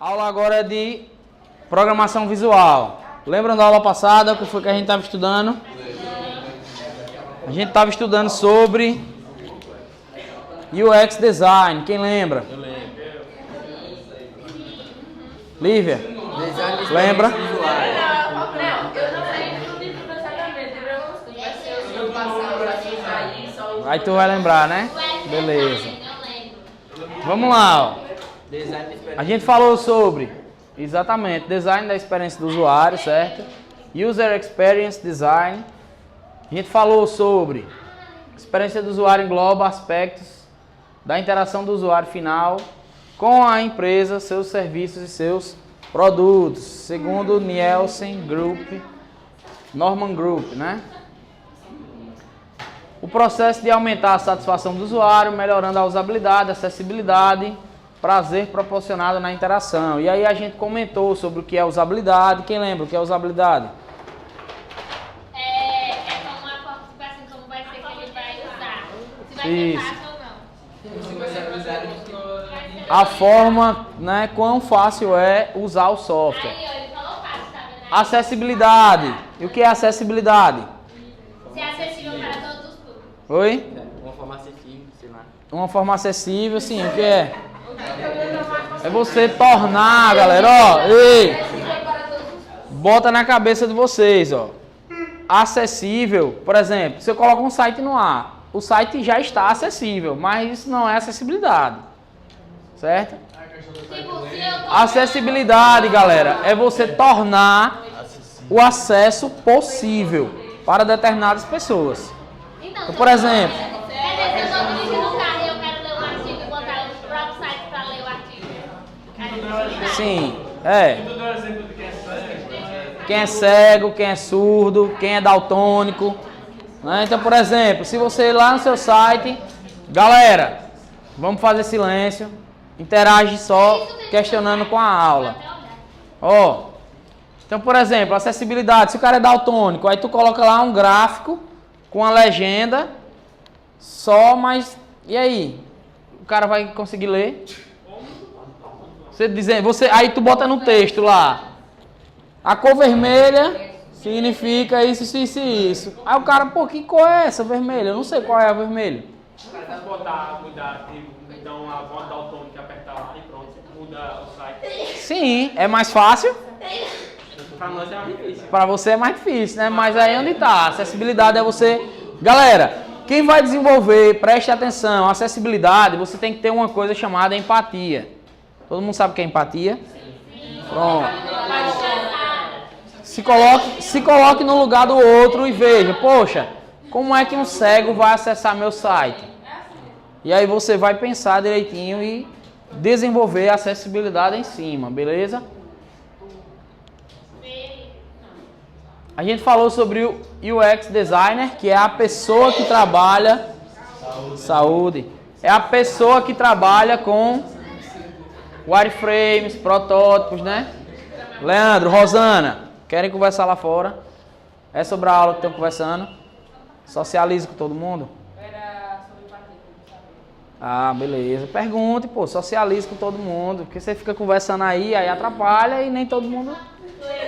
Aula agora é de programação visual. Lembram da aula passada, o que foi que a gente estava estudando? A gente estava estudando sobre UX Design. Quem lembra? Eu lembro. Lívia? Design de Lembra? visuais. Aí tu vai lembrar, né? Beleza. Vamos lá, ó. Design de A experiência. gente falou sobre, exatamente, design da experiência do usuário, certo? User Experience Design. A gente falou sobre experiência do usuário engloba aspectos da interação do usuário final com a empresa, seus serviços e seus produtos, segundo Nielsen Group, Norman Group, né? O processo de aumentar a satisfação do usuário, melhorando a usabilidade, acessibilidade, prazer proporcionado na interação. E aí a gente comentou sobre o que é usabilidade. Quem lembra o que é usabilidade? É como a forma, tipo assim, como vai ser que ele vai usar. Se vai ser Isso. fácil ou não. A forma, né, quão fácil é usar o software. Aí, ó, ele falou fácil, tá vendo? Acessibilidade. E o que é acessibilidade? Ser acessível para todos os públicos. Oi? Uma forma acessível, sei lá. Uma forma acessível, sim, o que é? É você tornar, galera, ó, ei, bota na cabeça de vocês, ó. Acessível, por exemplo, se eu coloco um site no ar, o site já está acessível, mas isso não é acessibilidade, certo? Tipo, se eu tô... Acessibilidade, galera, é você tornar o acesso possível para determinadas pessoas. Então, Por exemplo, quer dizer, se eu tô dirigindo um carro e eu quero ler um artigo e botar o próprio site para ler o artigo. sim, quem é cego, quem é surdo, quem é daltônico, né? Então, por exemplo, se você ir lá no seu site, galera, vamos fazer silêncio, interage só questionando com a aula. Ó, então, por exemplo, acessibilidade, se o cara é daltônico, aí tu coloca lá um gráfico com a legenda só, mas e aí? O cara vai conseguir ler? Aí tu bota no texto lá. A cor vermelha significa isso, isso e isso. Aí o cara, pô, que cor é essa vermelha? Eu não sei qual é a vermelha. Mudar, então a voz daltônica apertar lá e pronto, muda o site. Sim, é mais fácil. Pra nós é mais difícil. Pra você é mais difícil, né? Mas aí onde tá? Acessibilidade é você... Galera, quem vai desenvolver, preste atenção, acessibilidade, você tem que ter uma coisa chamada empatia. Todo mundo sabe o que é empatia? Pronto. Se coloque no lugar do outro e veja, poxa, como é que um cego vai acessar meu site? E aí você vai pensar direitinho e desenvolver a acessibilidade em cima, beleza? A gente falou sobre o UX Designer, que é a pessoa que trabalha... Saúde. É a pessoa que trabalha com wireframes, protótipos, né? Leandro, Rosana, querem conversar lá fora? É sobre a aula que estão conversando? Socialize com todo mundo? Era sobre patrícia. Ah, beleza. Pergunte, pô, socialize com todo mundo. Porque você fica conversando aí atrapalha e nem todo mundo...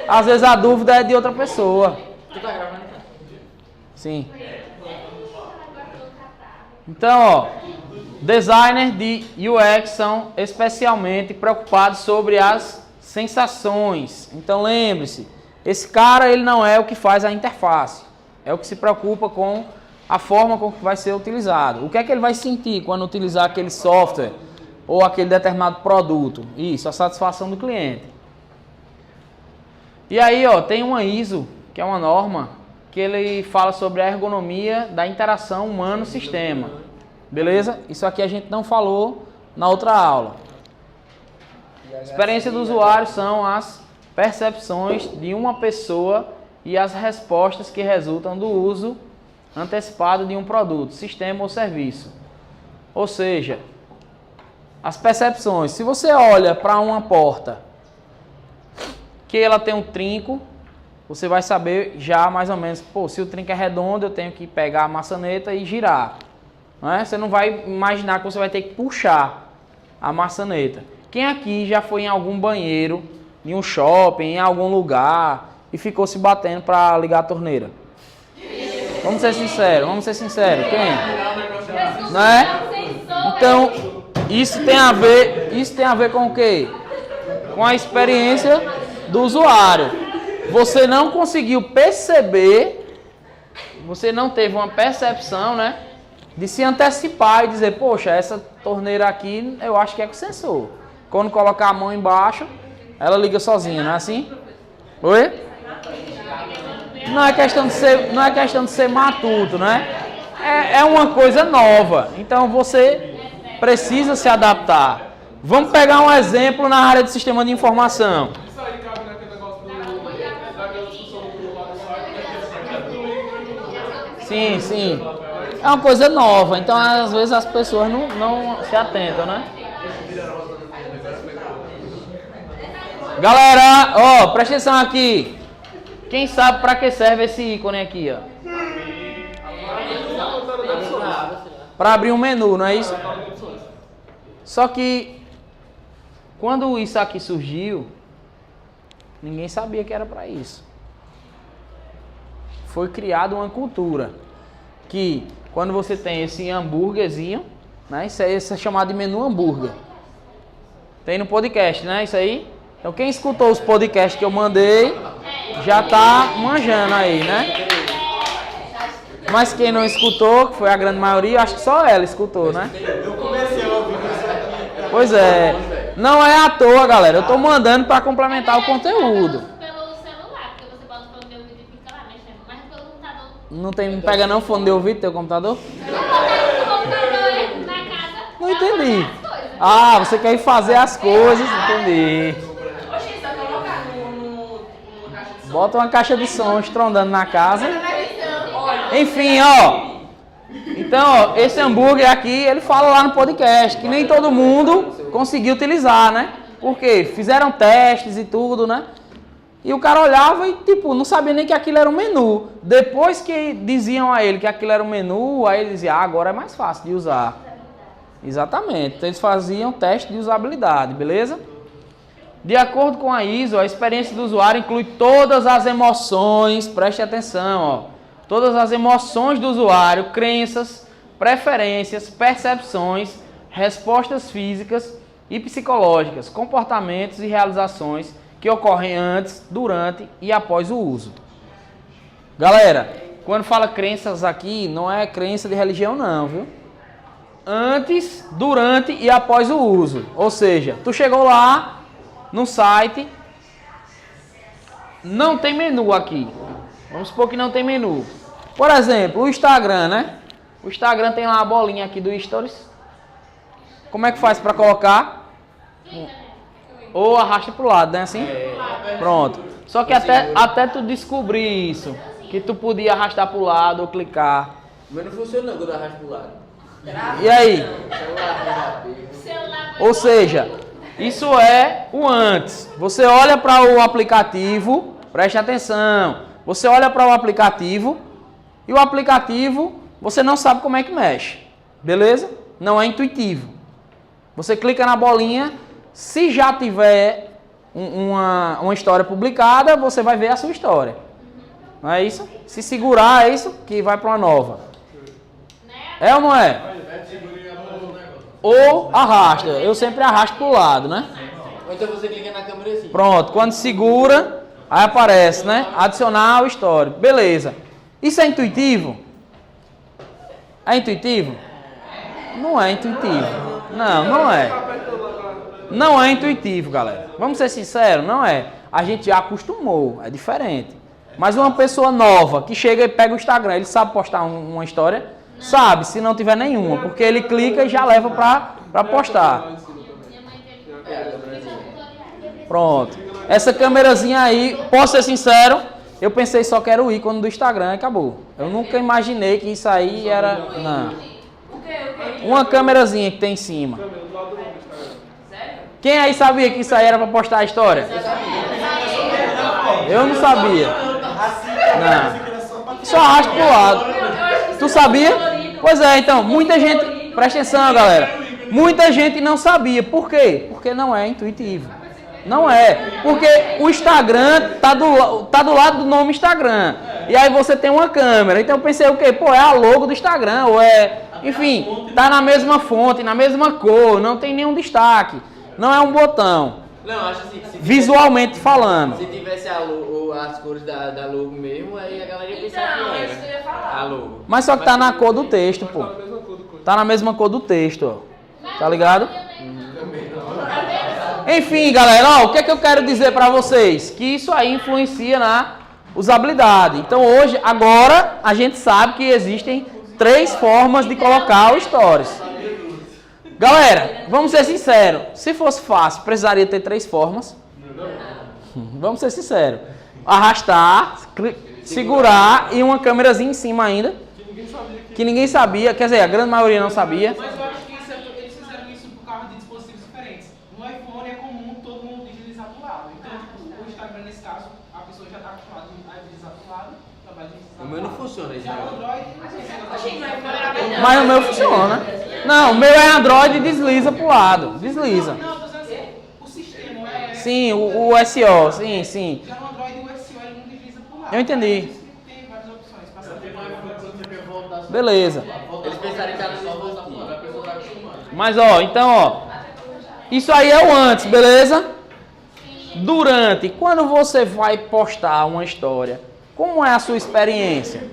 Às vezes a dúvida é de outra pessoa. Tu tá gravando, cara? Sim. Então, ó, designers de UX são especialmente preocupados sobre as sensações. Então, lembre-se, esse cara ele não é o que faz a interface, é o que se preocupa com a forma com que vai ser utilizado. O que é que ele vai sentir quando utilizar aquele software ou aquele determinado produto? Isso, a satisfação do cliente. E aí, ó, tem uma ISO, que é uma norma, que ele fala sobre a ergonomia da interação humano-sistema. Beleza? Isso aqui a gente não falou na outra aula. Experiência do usuário são as percepções de uma pessoa e as respostas que resultam do uso antecipado de um produto, sistema ou serviço. Ou seja, as percepções. Se você olha para uma porta que ela tem um trinco, você vai saber já mais ou menos, pô, se o trinco é redondo, eu tenho que pegar a maçaneta e girar. Não é? Você não vai imaginar que você vai ter que puxar a maçaneta. Quem aqui já foi em algum banheiro, em um shopping, em algum lugar e ficou se batendo para ligar a torneira? Vamos ser sinceros, Quem? Não é? Então, isso tem a ver com o quê? Com a experiência do usuário. Você não conseguiu perceber, você não teve uma percepção, né? De se antecipar e dizer, poxa, essa torneira aqui eu acho que é com sensor. Quando colocar a mão embaixo, ela liga sozinha, não é assim? Oi? Não é questão de ser matuto, né? É uma coisa nova. Então você precisa se adaptar. Vamos pegar um exemplo na área de sistema de informação. Isso aí cabe naquele negócio daquela discussão do lado do site. Sim. É uma coisa nova. Então às vezes as pessoas não se atentam, né? Galera, ó, presta atenção aqui. Quem sabe para que serve esse ícone aqui, ó? Para abrir um menu, não é isso? Só que quando isso aqui surgiu, ninguém sabia que era para isso. Foi criada uma cultura que quando você tem esse hambúrguerzinho, né? Isso é chamado de menu hambúrguer. Tem no podcast, né? Isso aí. Então quem escutou os podcasts que eu mandei já tá manjando aí, né? Mas quem não escutou, que foi a grande maioria, acho que só ela escutou, né? Eu comecei a ouvir isso aqui. Pois é. Não é à toa, galera. Eu tô mandando para complementar o conteúdo. Pelo celular, porque você bota o fone de ouvido e fica lá mexendo. Mas pelo computador. Não pega não fone de ouvido teu computador? Eu vou botar no computador na casa. Não entendi. Ah, você quer ir fazer as coisas, entendi. Oxi, só colocar no caixa de som. Bota uma caixa de som estrondando na casa. Olha, Enfim, ó. Então, ó, esse hambúrguer aqui, ele fala lá no podcast que nem todo mundo conseguiu utilizar, né? Porque fizeram testes e tudo, né? E o cara olhava e, tipo, não sabia nem que aquilo era um menu. Depois que diziam a ele que aquilo era um menu, aí ele dizia, agora é mais fácil de usar. Exatamente. Então, eles faziam teste de usabilidade, beleza? De acordo com a ISO, a experiência do usuário inclui todas as emoções, preste atenção, ó. Todas as emoções do usuário, crenças, preferências, percepções, respostas físicas e psicológicas, comportamentos e realizações que ocorrem antes, durante e após o uso. Galera, quando fala crenças aqui, não é crença de religião não, viu? Antes, durante e após o uso. Ou seja, tu chegou lá no site, não tem menu aqui. Vamos supor que não tem menu. Por exemplo, o Instagram, né? O Instagram tem lá a bolinha aqui do Stories. Como é que faz para colocar? Ou arrasta pro lado, né? Assim? Pronto. Só que até tu descobrir isso, que tu podia arrastar pro lado ou clicar. Mas não funciona quando eu arrasto pro lado. E aí? Celular. Ou seja, isso é o antes. Você olha para o aplicativo, preste atenção. Você olha para o aplicativo e o aplicativo você não sabe como é que mexe. Beleza? Não é intuitivo. Você clica na bolinha, se já tiver uma história publicada, você vai ver a sua história. Não é isso? Se segurar, é isso que vai para uma nova. É ou não é? Ou arrasta. Eu sempre arrasto para o lado, né? Ou então você clica na câmera assim. Pronto. Quando segura, aí aparece, né? Adicionar ao histórico. Beleza. Isso é intuitivo? É intuitivo? Não é intuitivo. Não é. Não é intuitivo, galera. Vamos ser sinceros, não é. A gente já acostumou, é diferente. Mas uma pessoa nova que chega e pega o Instagram, ele sabe postar uma história? Sabe, se não tiver nenhuma, porque ele clica e já leva pra postar. Pronto. Essa câmerazinha aí, posso ser sincero, eu pensei só que era o ícone do Instagram e acabou. Eu nunca imaginei que isso aí era... Não. Uma câmerazinha que tem em cima. Quem aí sabia que isso aí era pra postar a história? Eu não sabia. Não. Só arrasta pro lado. Tu sabia? Pois é, então, muita gente... Presta atenção, galera. Muita gente não sabia. Por quê? Porque não é intuitivo. Não é. Porque o Instagram tá do lado do nome Instagram. E aí você tem uma câmera. Então eu pensei o quê? Pô, é a logo do Instagram. Ou é... Enfim, tá na mesma fonte, na mesma cor. Não tem nenhum destaque. Não é um botão. Não, acho assim, se Visualmente falando. se tivesse as cores da logo mesmo, aí a galera ia pensar Então, que é isso que eu ia falar. a logo. Mas só que tá na cor do texto, pô. Tá na mesma cor do texto, ó. Tá ligado? Enfim, galera, ó, o que é que eu quero dizer pra vocês? Que isso aí influencia na usabilidade. Então hoje, agora, a gente sabe que existem 3 formas de colocar o Stories. Galera, vamos ser sinceros. Se fosse fácil, precisaria ter 3 formas. Vamos ser sinceros. Arrastar, segurar e uma câmerazinha em cima ainda. Que ninguém sabia. Quer dizer, a grande maioria não sabia. Mas eu acho que eles fizeram isso por causa de dispositivos diferentes. No iPhone é comum todo mundo deslizar para o lado. Então, tipo, o Instagram, nesse caso, a pessoa já está acostumada a deslizar para o lado, então vai deslizar O meu não funciona esse já o negócio. Android, Achei que não era verdade. Mas o meu funciona. Não, o meu é Android e desliza pro lado. Desliza. não, tô dizendo assim, o sistema é... Sim, o SO. Sim, sim. Já no Android o SO ele não desliza para o lado. Eu entendi. Tem várias opções. Passa Beleza. Eles pensaram que era só voltar. Mas ó, então ó. Isso aí é o antes, beleza? Durante. Quando você vai postar uma história, como é a sua experiência?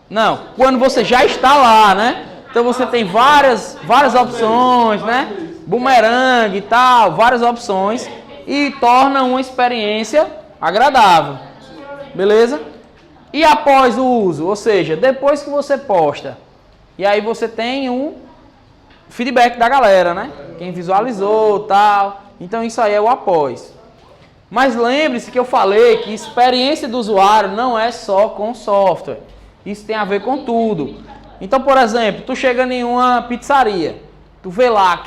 Não, quando você já está lá, né? Então você tem várias opções, né? Bumerangue e tal, várias opções. E torna uma experiência agradável. Beleza? E após o uso, ou seja, depois que você posta, e aí você tem um feedback da galera, né? Quem visualizou, tal. Então isso aí é o após. Mas lembre-se que eu falei que experiência do usuário não é só com software. Isso tem a ver com tudo. Então, por exemplo, tu chega em uma pizzaria, tu vê lá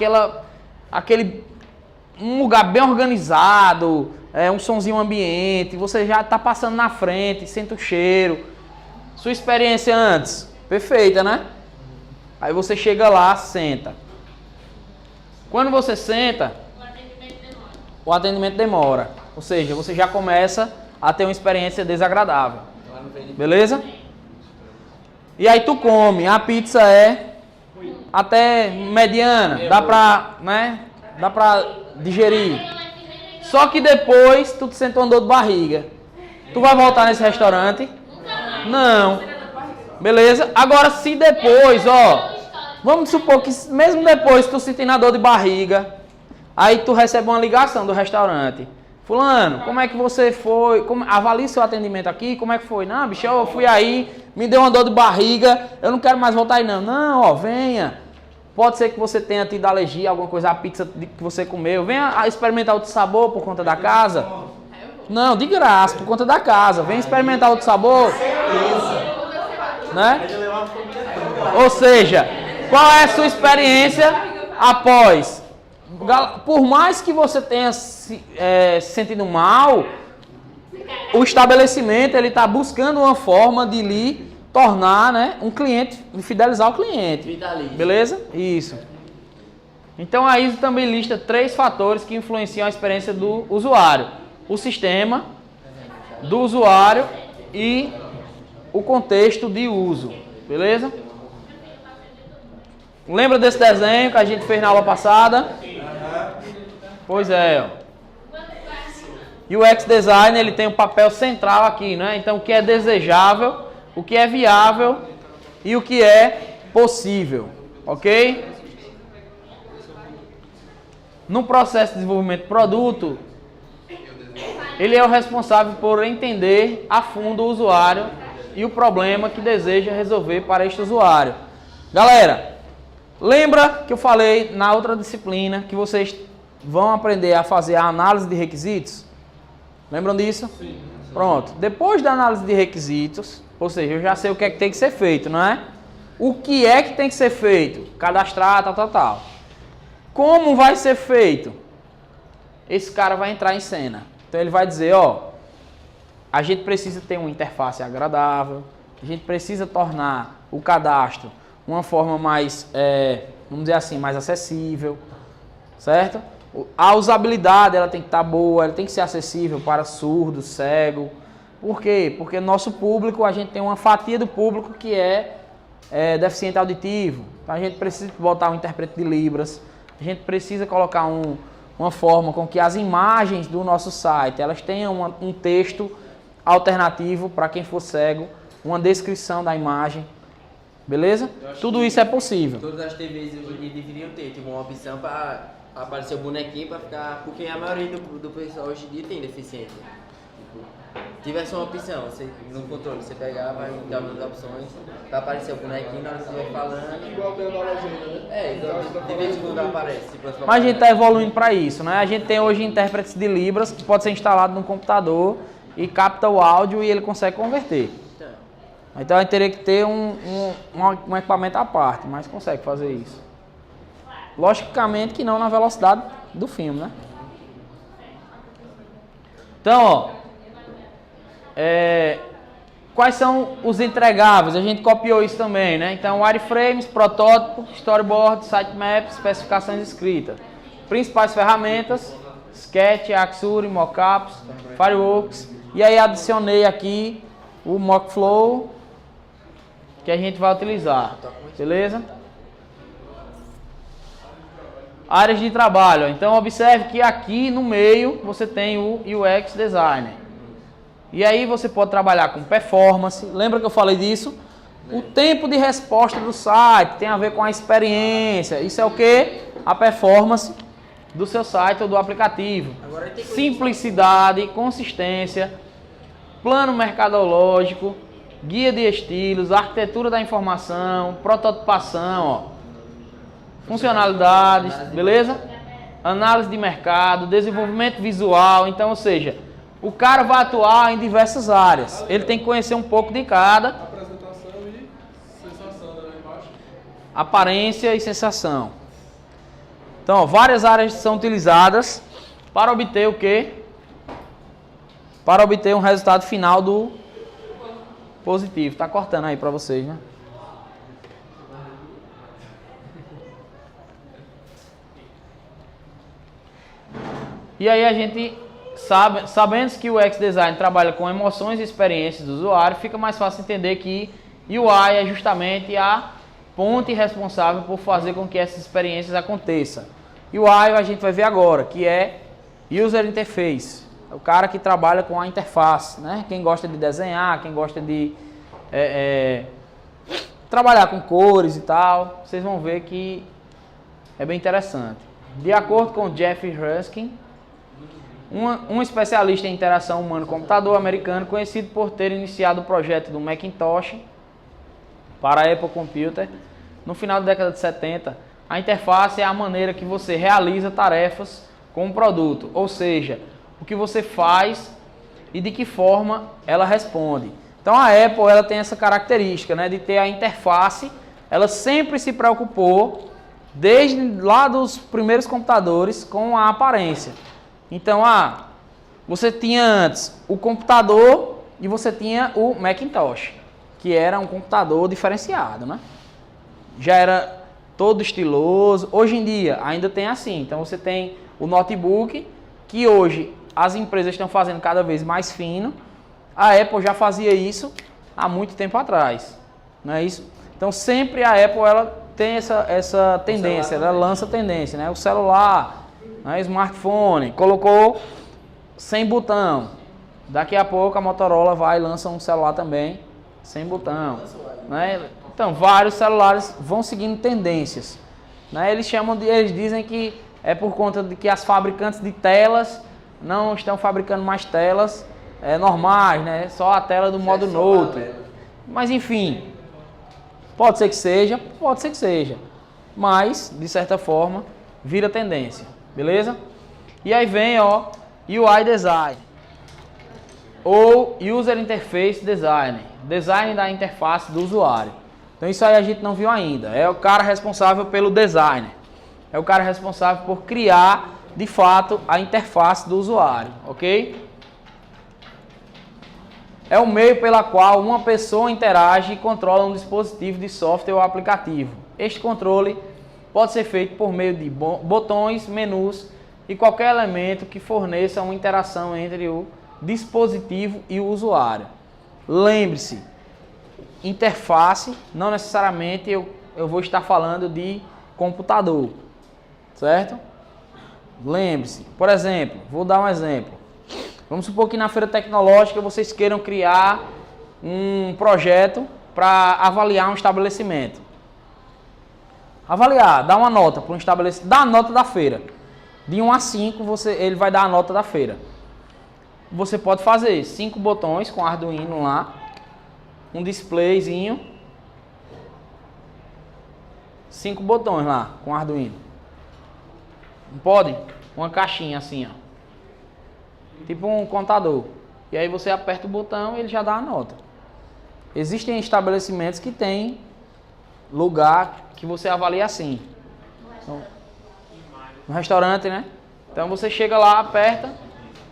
um lugar bem organizado, um sonzinho ambiente, você já está passando na frente, sente o cheiro. Sua experiência antes, perfeita, né? Aí você chega lá, senta. Quando você senta, o atendimento demora. Ou seja, você já começa a ter uma experiência desagradável. Beleza? E aí tu come. A pizza é até mediana, dá pra digerir. Só que depois tu te sente uma dor de barriga. Tu vai voltar nesse restaurante? Não. Beleza? Agora se depois, ó, vamos supor que mesmo depois tu sentir a dor de barriga, aí tu recebe uma ligação do restaurante. Fulano, como é que você foi? Avalie seu atendimento aqui, como é que foi? Não, bicho, eu fui aí, me deu uma dor de barriga, eu não quero mais voltar aí não. Não, ó, venha. Pode ser que você tenha tido alergia, alguma coisa, a pizza que você comeu. Venha experimentar outro sabor por conta da casa. Não, de graça, por conta da casa. Venha experimentar outro sabor. Né? Ou seja, qual é a sua experiência após? Por mais que você tenha se sentido mal, o estabelecimento ele está buscando uma forma de lhe tornar, né, um cliente, de fidelizar o cliente. Fidelize. Beleza? Isso. Então a ISO também lista 3 fatores que influenciam a experiência do usuário: o sistema, do usuário e o contexto de uso. Beleza? Lembra desse desenho que a gente fez na aula passada? Pois é, ó. E o UX Design ele tem um papel central aqui, né? Então o que é desejável, o que é viável e o que é possível, ok? No processo de desenvolvimento do produto, ele é o responsável por entender a fundo o usuário e o problema que deseja resolver para este usuário. Galera, lembra que eu falei na outra disciplina que vocês vão aprender a fazer a análise de requisitos? Lembram disso? Sim. Pronto. Depois da análise de requisitos, ou seja, eu já sei o que é que tem que ser feito, não é? O que é que tem que ser feito? Cadastrar, tal. Como vai ser feito? Esse cara vai entrar em cena. Então ele vai dizer, ó, a gente precisa ter uma interface agradável, a gente precisa tornar o cadastro uma forma mais, vamos dizer assim, mais acessível, certo? A usabilidade ela tem que estar boa, ela tem que ser acessível para surdo, cego. Por quê? Porque nosso público, a gente tem uma fatia do público que é deficiente auditivo. Então a gente precisa botar um intérprete de Libras, a gente precisa colocar uma forma com que as imagens do nosso site elas tenham um texto alternativo para quem for cego, uma descrição da imagem, beleza? Tudo isso é possível. Todas as TVs hoje em dia deveriam ter tipo, uma opção para aparecer o bonequinho para ficar. Porque a maioria do pessoal hoje em dia tem deficiência. Tipo, tivesse uma opção, você, no controle, você pegava e dava as opções para aparecer o bonequinho na hora que você vai falando. Igual tem na legenda, né? Então, de vez em quando aparece. Tipo, Mas a gente está evoluindo para isso, né? A gente tem hoje intérpretes de Libras que pode ser instalado no computador e capta o áudio e ele consegue converter. Então a gente teria que ter um equipamento à parte, mas consegue fazer isso. Logicamente que não na velocidade do filme, né? Então, ó, quais são os entregáveis? A gente copiou isso também, né? Então, wireframes, protótipo, storyboard, sitemaps, especificações escritas. Principais ferramentas, Sketch, Axure, Mockups, Fireworks. E aí adicionei aqui o Mockflow, que a gente vai utilizar, beleza? Áreas de trabalho. Então, observe que aqui no meio você tem o UX Designer. E aí você pode trabalhar com performance. Lembra que eu falei disso? O tempo de resposta do site tem a ver com a experiência. Isso é o que? A performance do seu site ou do aplicativo. Simplicidade, consistência, plano mercadológico, guia de estilos, arquitetura da informação, prototipação, ó, funcionalidades, beleza? Análise de mercado, desenvolvimento visual. Então, ou seja, o cara vai atuar em diversas áreas. Ele tem que conhecer um pouco de cada. Apresentação e sensação, né, embaixo. Aparência e sensação. Então, ó, várias áreas são utilizadas para obter o quê? Para obter um resultado final do positivo. Tá cortando aí para vocês, né? E aí a gente sabendo que o UX Design trabalha com emoções e experiências do usuário, fica mais fácil entender que UI é justamente a ponte responsável por fazer com que essas experiências aconteçam. UI a gente vai ver agora, que é User Interface. É o cara que trabalha com a interface, né? Quem gosta de desenhar, quem gosta de trabalhar com cores e tal, vocês vão ver que é bem interessante. De acordo com Jeff Ruskin, um especialista em interação humano-computador americano, conhecido por ter iniciado o projeto do Macintosh para a Apple Computer, no final da década de 70, a interface é a maneira que você realiza tarefas com o produto, ou seja, o que você faz e de que forma ela responde. Então a Apple ela tem essa característica, né, de ter a interface, ela sempre se preocupou, desde lá dos primeiros computadores, com a aparência. Então, você tinha antes o computador e você tinha o Macintosh, que era um computador diferenciado, né? Já era todo estiloso. Hoje em dia ainda tem assim. Então você tem o notebook, que hoje as empresas estão fazendo cada vez mais fino. A Apple já fazia isso há muito tempo atrás, não é isso? Então sempre a Apple ela tem essa tendência, ela lança tendência, né? O celular, né? Smartphone, colocou sem botão. Daqui a pouco a Motorola vai e lança um celular também sem botão, né? Então vários celulares vão seguindo tendências, né? Eles dizem que é por conta de que as fabricantes de telas não estão fabricando mais telas normais, né? Só a tela do modo Note. Mas enfim, pode ser que seja, mas de certa forma vira tendência, beleza? E aí vem, ó, UI Design ou User Interface Design, design da interface do usuário. Então isso aí a gente não viu ainda. É o cara responsável pelo design, é o cara responsável por criar de fato a interface do usuário, ok? é o meio pela qual uma pessoa interage e controla um dispositivo de software ou aplicativo. Este controle pode ser feito por meio de botões, menus e qualquer elemento que forneça uma interação entre o dispositivo e o usuário. Lembre-se, interface, não necessariamente eu vou estar falando de computador, certo? Lembre-se, por exemplo, vou dar um exemplo. Vamos supor que na feira tecnológica vocês queiram criar um projeto para avaliar um estabelecimento. Avaliar, dar uma nota para um estabelecimento, dá a nota da feira. De 1 a 5, ele vai dar a nota da feira. Você pode fazer 5 botões com Arduino lá, um displayzinho, 5 botões lá com Arduino. Não pode? Uma caixinha assim, ó. Tipo um contador. E aí você aperta o botão e ele já dá a nota. Existem estabelecimentos que tem lugar que você avalia assim. Então, no restaurante, né? Então você chega lá, aperta.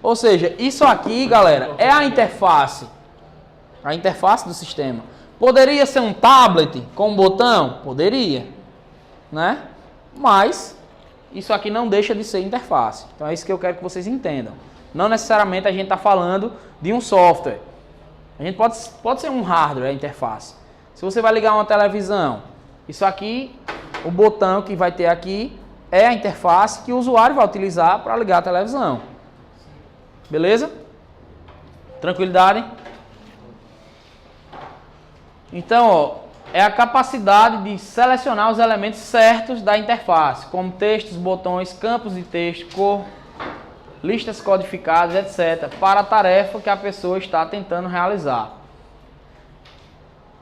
Ou seja, isso aqui, galera, é a interface. A interface do sistema. Poderia ser um tablet com um botão? Poderia. Né? Mas isso aqui não deixa de ser interface. Então é isso que eu quero que vocês entendam. Não necessariamente a gente está falando de um software. A gente pode ser um hardware, a interface. Se você vai ligar uma televisão, isso aqui, o botão que vai ter aqui, é a interface que o usuário vai utilizar para ligar a televisão. Beleza? Tranquilidade? Então, ó, é a capacidade de selecionar os elementos certos da interface, como textos, botões, campos de texto, cor, listas codificadas, etc., para a tarefa que a pessoa está tentando realizar.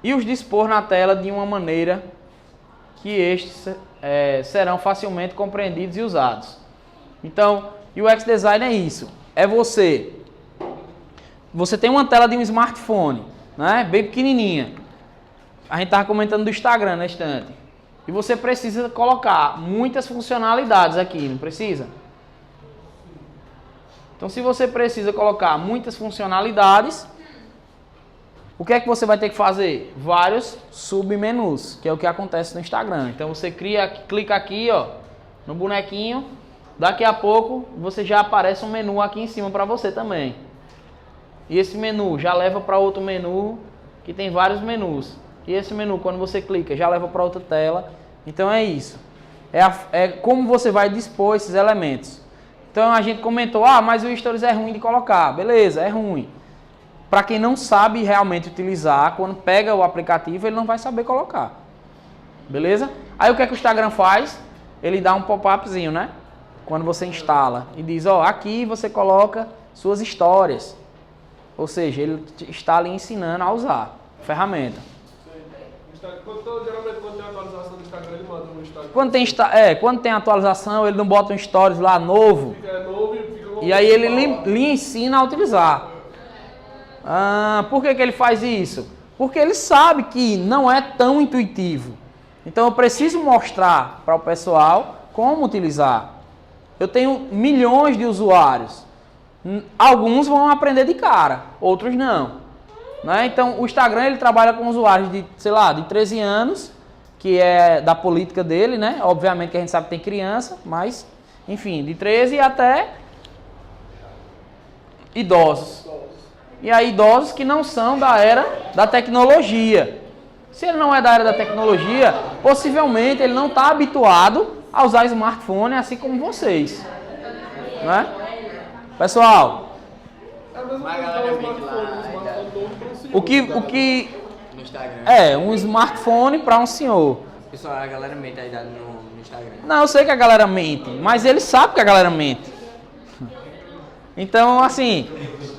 E os dispor na tela de uma maneira que estes serão facilmente compreendidos e usados. Então, UX Design é isso. É você tem uma tela de um smartphone, né, bem pequenininha. A gente estava comentando do Instagram na estante. E você precisa colocar muitas funcionalidades aqui, não precisa? Então, se você precisa colocar muitas funcionalidades, o que é que você vai ter que fazer? Vários submenus, que é o que acontece no Instagram. Então, você clica aqui, ó, no bonequinho. Daqui a pouco, você já aparece um menu aqui em cima para você também. E esse menu já leva para outro menu, que tem vários menus. E esse menu, quando você clica, já leva para outra tela. Então, é isso. É como você vai dispor esses elementos. Então a gente comentou, mas o Stories é ruim de colocar. Beleza, é ruim. Para quem não sabe realmente utilizar, quando pega o aplicativo, ele não vai saber colocar. Beleza? Aí o que é que o Instagram faz? Ele dá um pop-upzinho, né? Quando você instala. E diz, aqui você coloca suas histórias. Ou seja, ele está ali ensinando a usar a ferramenta. Geralmente quando tem atualização do Instagram, ele manda no Instagram. Quando tem atualização, ele não bota um stories lá novo. Fica novo e fica E aí ele lhe ensina a utilizar. Por que ele faz isso? Porque ele sabe que não é tão intuitivo. Então eu preciso mostrar para o pessoal como utilizar. Eu tenho milhões de usuários. Alguns vão aprender de cara, outros não. Né? Então o Instagram ele trabalha com usuários de, de 13 anos, que é da política dele, né? Obviamente que a gente sabe que tem criança, mas, enfim, de 13 até idosos. E aí idosos que não são da era da tecnologia. Se ele não é da era da tecnologia, possivelmente ele não está habituado a usar smartphone assim como vocês. Né? Pessoal, o que no Instagram. Um smartphone para um senhor. Pessoal, a galera mente a idade no Instagram. Não, eu sei que a galera mente, mas ele sabe que a galera mente. Então, assim,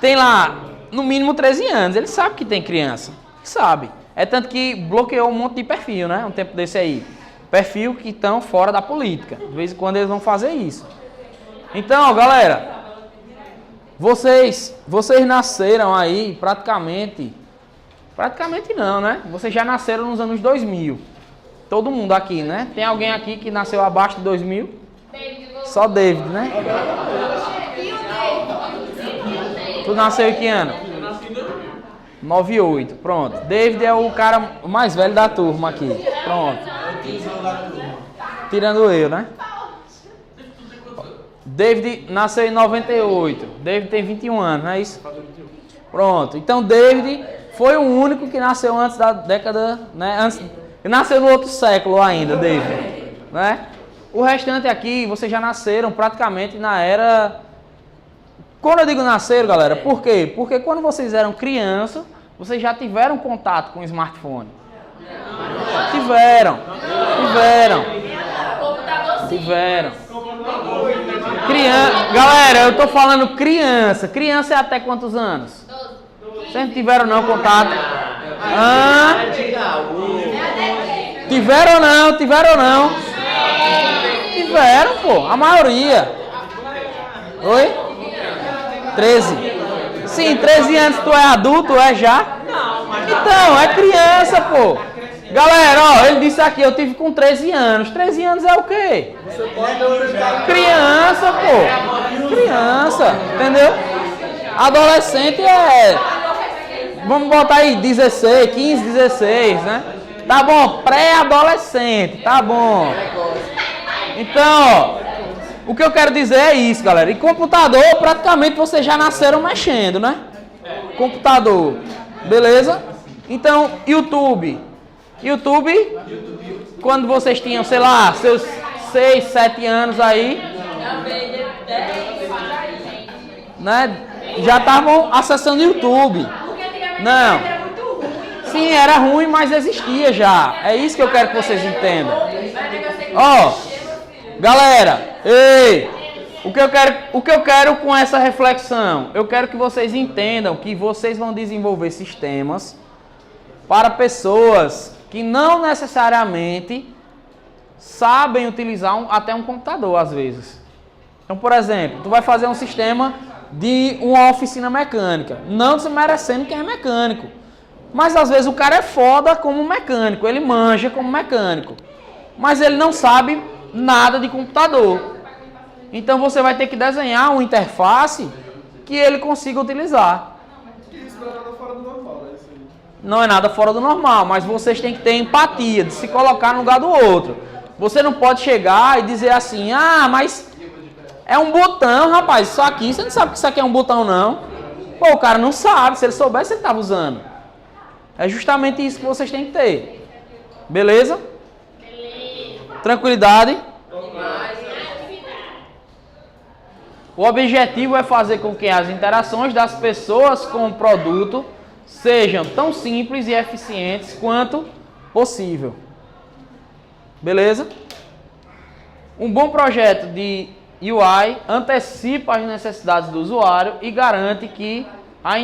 tem lá no mínimo 13 anos, ele sabe que tem criança, sabe. É tanto que bloqueou um monte de perfil, né, um tempo desse aí. Perfil que estão fora da política. De vez em quando eles vão fazer isso. Então, galera, vocês nasceram aí praticamente não, né? Vocês já nasceram nos anos 2000. Todo mundo aqui, né? Tem alguém aqui que nasceu abaixo de 2000? Só David, né? Tu nasceu em que ano? Eu nasci em 2000. 98. Pronto. David é o cara mais velho da turma aqui. Pronto. Tirando eu, né? David nasceu em 98. David tem 21 anos, não é isso? Pronto. Então David foi o único que nasceu antes da década, né? Antes, nasceu no outro século ainda, David, né? O restante aqui, vocês já nasceram praticamente na era... Quando eu digo nasceram, galera, por quê? Porque quando vocês eram crianças, vocês já tiveram contato com o smartphone. Tiveram. Galera, eu tô falando criança. Criança é até quantos anos? 12. Vocês não tiveram não contato? Tiveram ou não? Tiveram, pô. A maioria. Oi? 13. Sim, 13 anos tu é adulto, é já? Então, é criança, pô. Galera, ó, ele disse aqui, eu tive com 13 anos. 13 anos é o quê? Criança, pô. Criança, entendeu? Adolescente é... Vamos botar aí 16, 15, 16, né? Tá bom, pré-adolescente, tá bom. Então, ó, o que eu quero dizer é isso, galera. E computador, praticamente vocês já nasceram mexendo, né? Computador, beleza? Então, YouTube, quando vocês tinham, sei lá, seus 6, 7 anos aí, né? Já estavam acessando YouTube. Não. Sim, era ruim, mas existia já. É isso que eu quero que vocês entendam. Ó, galera, ei, o que eu quero com essa reflexão? Eu quero que vocês entendam que vocês vão desenvolver sistemas para pessoas que não necessariamente sabem utilizar até um computador, às vezes. Então, por exemplo, tu vai fazer um sistema de uma oficina mecânica, não desmerecendo quem é mecânico. Mas às vezes o cara é foda como mecânico, ele manja como mecânico, mas ele não sabe nada de computador. Então você vai ter que desenhar uma interface que ele consiga utilizar. Isso não é nada fora do normal, né? Não é nada fora do normal, mas vocês têm que ter empatia, de se colocar no lugar do outro. Você não pode chegar e dizer assim, ah, mas é um botão, rapaz, isso aqui, você não sabe que isso aqui é um botão, não. Pô, o cara não sabe, se ele soubesse, ele estava usando. É justamente isso que vocês têm que ter. Beleza? Tranquilidade? O objetivo é fazer com que as interações das pessoas com o produto sejam tão simples e eficientes quanto possível. Beleza? Um bom projeto de UI antecipa as necessidades do usuário e garante que a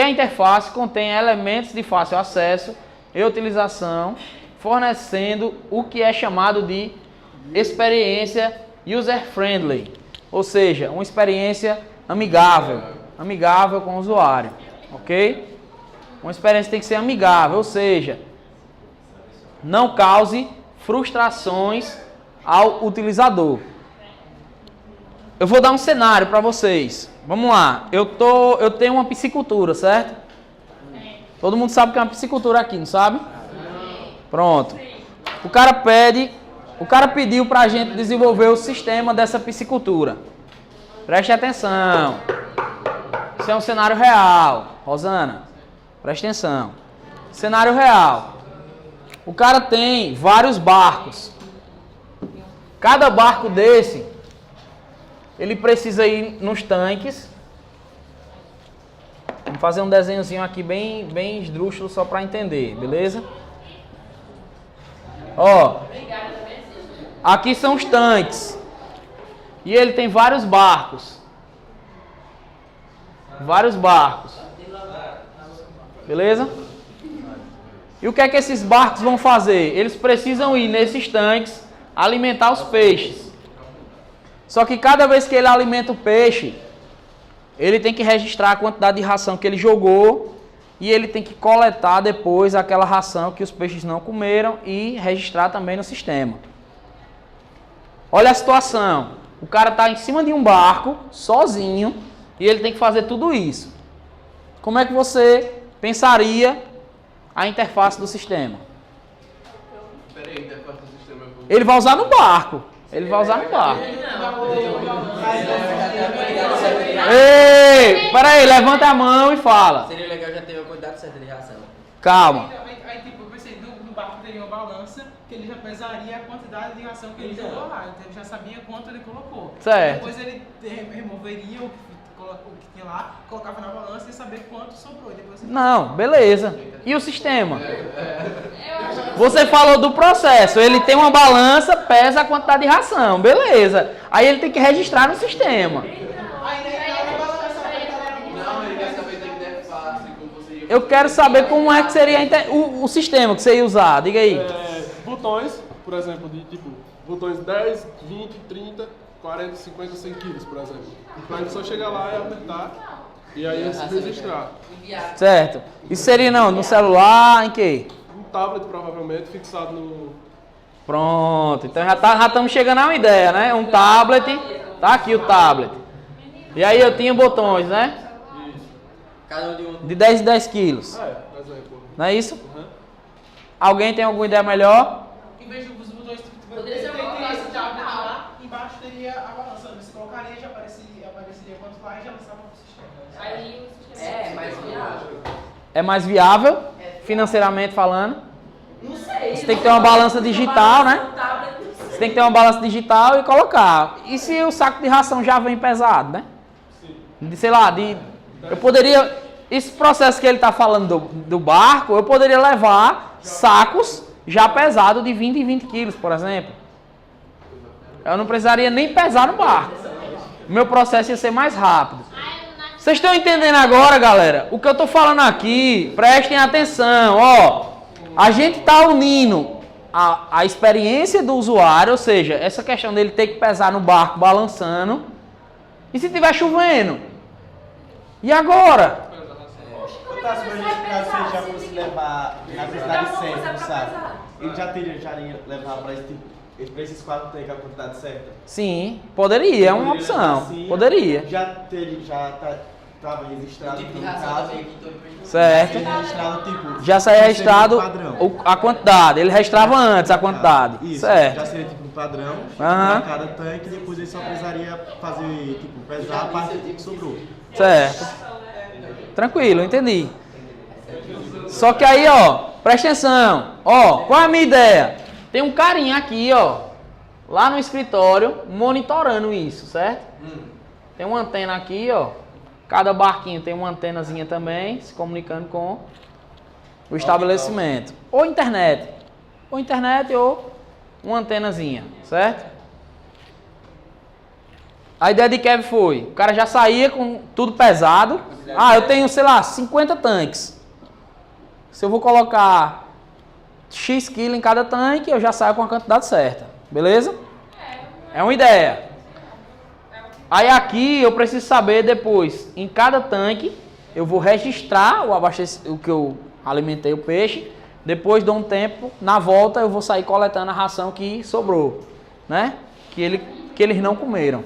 interface contém elementos de fácil acesso e utilização, fornecendo o que é chamado de experiência user-friendly, ou seja, uma experiência amigável com o usuário, ok? Uma experiência tem que ser amigável, ou seja, não cause frustrações ao utilizador. Eu vou dar um cenário para vocês. Vamos lá. Eu tenho uma piscicultura, certo? Todo mundo sabe que é uma piscicultura aqui, não sabe? Pronto. O cara pediu para a gente desenvolver o sistema dessa piscicultura. Preste atenção. Isso é um cenário real. Rosana, preste atenção. Cenário real. O cara tem vários barcos. Cada barco desse, ele precisa ir nos tanques. Vamos fazer um desenhozinho aqui bem esdrúxulo só para entender, beleza? Ó, aqui são os tanques. E ele tem vários barcos. Vários barcos. Beleza? E o que é que esses barcos vão fazer? Eles precisam ir nesses tanques alimentar os peixes. Só que cada vez que ele alimenta o peixe, ele tem que registrar a quantidade de ração que ele jogou e ele tem que coletar depois aquela ração que os peixes não comeram e registrar também no sistema. Olha a situação. O cara está em cima de um barco, sozinho, e ele tem que fazer tudo isso. Como é que você pensaria a interface do sistema? Peraí, a interface do sistema é Ele vai usar no barco. Ele vai usar no barco. Ei, peraí, levanta a mão e fala. Seria legal já ter a quantidade certa de ração. Calma. Aí, tipo, eu pensei, no barco teria uma balança que ele já pesaria a quantidade de ração que ele jogou lá. Então ele já sabia quanto ele colocou. Certo. Depois ele removeria o que tinha lá, colocava na balança e saber quanto sobrou. Depois ele... Não, beleza. E o sistema? Você falou do processo. Ele tem uma balança, pesa a quantidade de ração. Beleza. Aí ele tem que registrar no sistema. Não, ele quer saber da interface, como você ia... Eu quero saber como é que seria o sistema que você ia usar. Diga aí. Botões, por exemplo, de tipo, botões 10, 20, 30, 40, 50, 100 quilos, por exemplo. Pra ele só chegar lá e apertar, e aí se registrar. Certo. Isso seria não, no celular, em quê? Um tablet, provavelmente, fixado no... Pronto. Então já estamos chegando a uma ideia, né? Um tablet. Tá aqui o tablet. E aí eu tinha botões, né? Cada um de um. De 10 em 10 quilos. por exemplo. Não é isso? Alguém tem alguma ideia melhor? Em vez dos botões, Poderia ser uma tem balança esse tablet digital. lá, embaixo teria a balança. Você colocaria, já apareceria quanto lá e já lançava pro sistema. Aí o sistema mais viável. É mais viável, financeiramente falando? Não sei. Você tem que ter uma balança digital, né? Você tem que ter uma balança digital e colocar. E se o saco de ração já vem pesado, né? Sei lá, eu poderia... Esse processo que ele está falando do barco, eu poderia levar sacos já pesados de 20 e 20 quilos, por exemplo. Eu não precisaria nem pesar no barco. O meu processo ia ser mais rápido. Vocês estão entendendo agora, galera? O que eu estou falando aqui, prestem atenção, ó. A gente está unindo a experiência do usuário, ou seja, essa questão dele ter que pesar no barco balançando. E se estiver chovendo? E agora? Tá, se você já fosse levar na velocidade certa, sabe? Ele já iria levar para esses 4 tanques a quantidade certa? Sim, poderia, é uma opção. Assim, Poderia. Já estava registrado Tipo de no ração caso. também que todo mundo. Certo. Registrado, tipo, Já saía registrado padrão. a quantidade. Ele registrava antes a quantidade. Isso, Certo. já seria tipo um padrão Aham. para cada tanque, depois ele só precisaria fazer, tipo, pesar a parte que sobrou. Certo. Tranquilo, entendi. Só que aí, ó, presta atenção. Ó, qual é a minha ideia? Tem um carinha aqui, ó, lá no escritório, monitorando isso, certo? Tem uma antena aqui, ó. Cada barquinho tem uma antenazinha também, se comunicando com o estabelecimento. Ou internet. Ou internet ou uma antenazinha, certo? A ideia de Kevin foi, o cara já saía com tudo pesado. Ah, eu tenho, sei lá, 50 tanques. Se eu vou colocar X quilos em cada tanque, eu já saio com a quantidade certa. Beleza? É uma ideia. Aí aqui eu preciso saber depois, em cada tanque, eu vou registrar o que eu alimentei o peixe. Depois de um tempo, na volta eu vou sair coletando a ração que sobrou, né? Que eles não comeram.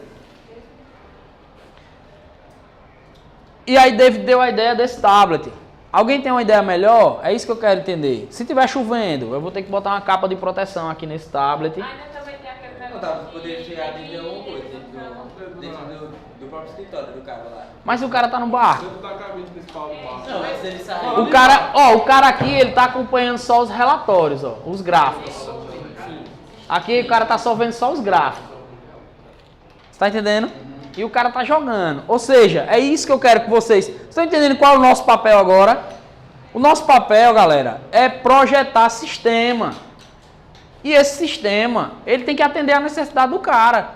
E aí David deu a ideia desse tablet. Alguém tem uma ideia melhor? É isso que eu quero entender. Se tiver chovendo, eu vou ter que botar uma capa de proteção aqui nesse tablet. Ainda também tem aquele Não, negócio. tá, poderia chegar dentro de alguma coisa, dentro do próprio escritório do cara lá. Mas o cara tá no barco. Dentro da cabine principal do barco. Não, mas ele sai. O cara aqui, ele tá acompanhando só os relatórios, ó, os gráficos. Aqui o cara tá só vendo só os gráficos. Você tá entendendo? E o cara tá jogando. Ou seja, é isso que eu quero que vocês... Vocês estão entendendo qual é o nosso papel agora? O nosso papel, galera, é projetar sistema. E esse sistema, ele tem que atender a necessidade do cara.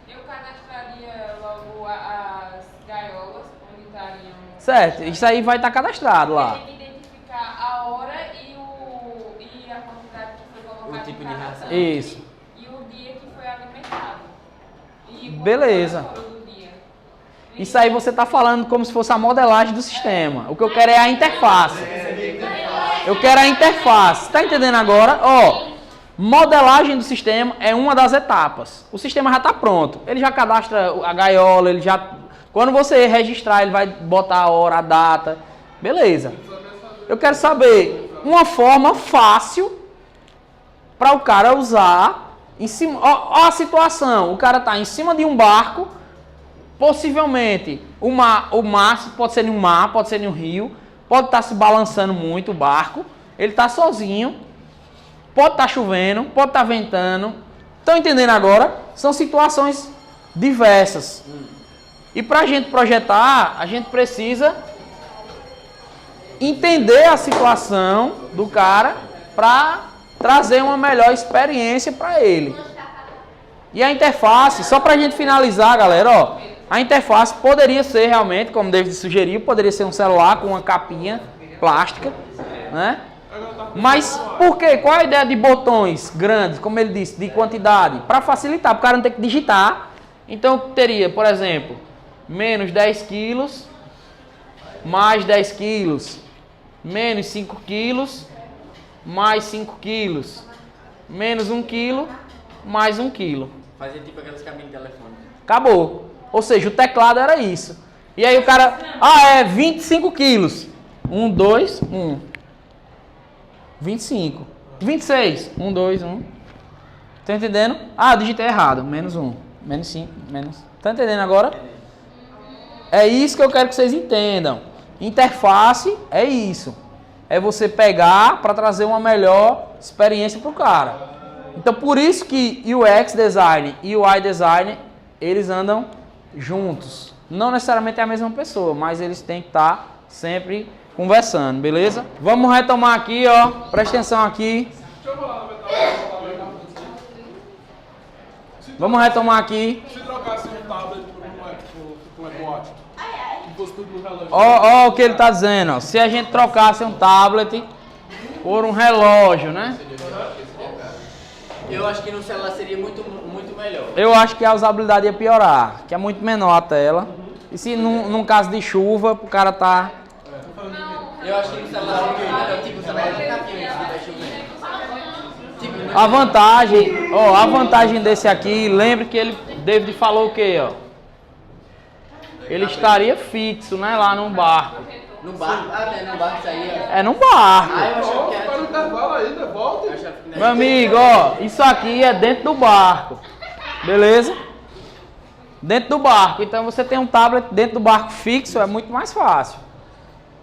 Eu cadastraria logo as gaiolas, onde estariam. Certo? Isso aí vai estar cadastrado lá. Tem que identificar a hora e a quantidade que foi colocada. O tipo em de cada ração. tanque. Isso. E o dia que foi alimentado. E quantas Beleza. horas foram do dia. Isso aí você está falando como se fosse a modelagem do sistema. O que eu quero é a interface. Eu quero a interface. Está entendendo agora? Ó, modelagem do sistema é uma das etapas. O sistema já está pronto. Ele já cadastra a gaiola, ele já... Quando você registrar, ele vai botar a hora, a data. Beleza. Eu quero saber uma forma fácil para o cara usar em cima. Ó a situação, o cara tá em cima de um barco, possivelmente o mar pode ser em um mar, pode ser em um rio, pode estar se balançando muito o barco, ele tá sozinho, pode estar chovendo, pode estar ventando. Estão entendendo agora? São situações diversas. E para a gente projetar, a gente precisa entender a situação do cara para trazer uma melhor experiência para ele. E a interface, só para a gente finalizar, galera, ó, a interface poderia ser realmente, como o David sugeriu, poderia ser um celular com uma capinha plástica, né? Mas por quê? Qual a ideia de botões grandes, como ele disse, de quantidade? Para facilitar, para o cara não ter que digitar. Então teria, por exemplo, menos 10 quilos, mais 10 quilos, menos 5 quilos, mais 5 quilos, menos 1 quilo, mais 1 quilo. Fazer tipo aquelas cabines de telefone. Acabou. Ou seja, o teclado era isso. E aí o cara, 25 quilos. 1, 2, 1. 25. 26. 1, 2, 1. Tá entendendo? Digitei errado. Menos 1. Menos 5. Menos. Tá entendendo agora? É isso que eu quero que vocês entendam. Interface é isso. É você pegar para trazer uma melhor experiência para o cara. Então, por isso que UX Design e UI Design, eles andam juntos. Não necessariamente é a mesma pessoa, mas eles têm que estar sempre conversando, beleza? Vamos retomar aqui, ó. Presta atenção aqui. Vamos retomar aqui. Se trocasse um tablet por um Apple Watch, e fosse tudo no relógio. Ó o que ele está dizendo, ó. Se a gente trocasse um tablet por um relógio, né? Eu acho que no celular seria muito melhor. Eu acho que a usabilidade ia piorar, que é muito menor a tela. E se num caso de chuva, o cara tá... Eu acho que no celular seria melhor, tipo, o celular de capinha se estiver chovendo. Tipo, A vantagem desse aqui, lembre que David falou o quê, ó? Ele estaria fixo, né, lá num barco. no barco? No barco isso aí, ó. É num barco. Eu achava que era Para o intervalo ainda, volta. Meu amigo, ó, isso aqui é dentro do barco. Beleza? Dentro do barco. Então você tem um tablet dentro do barco fixo, é muito mais fácil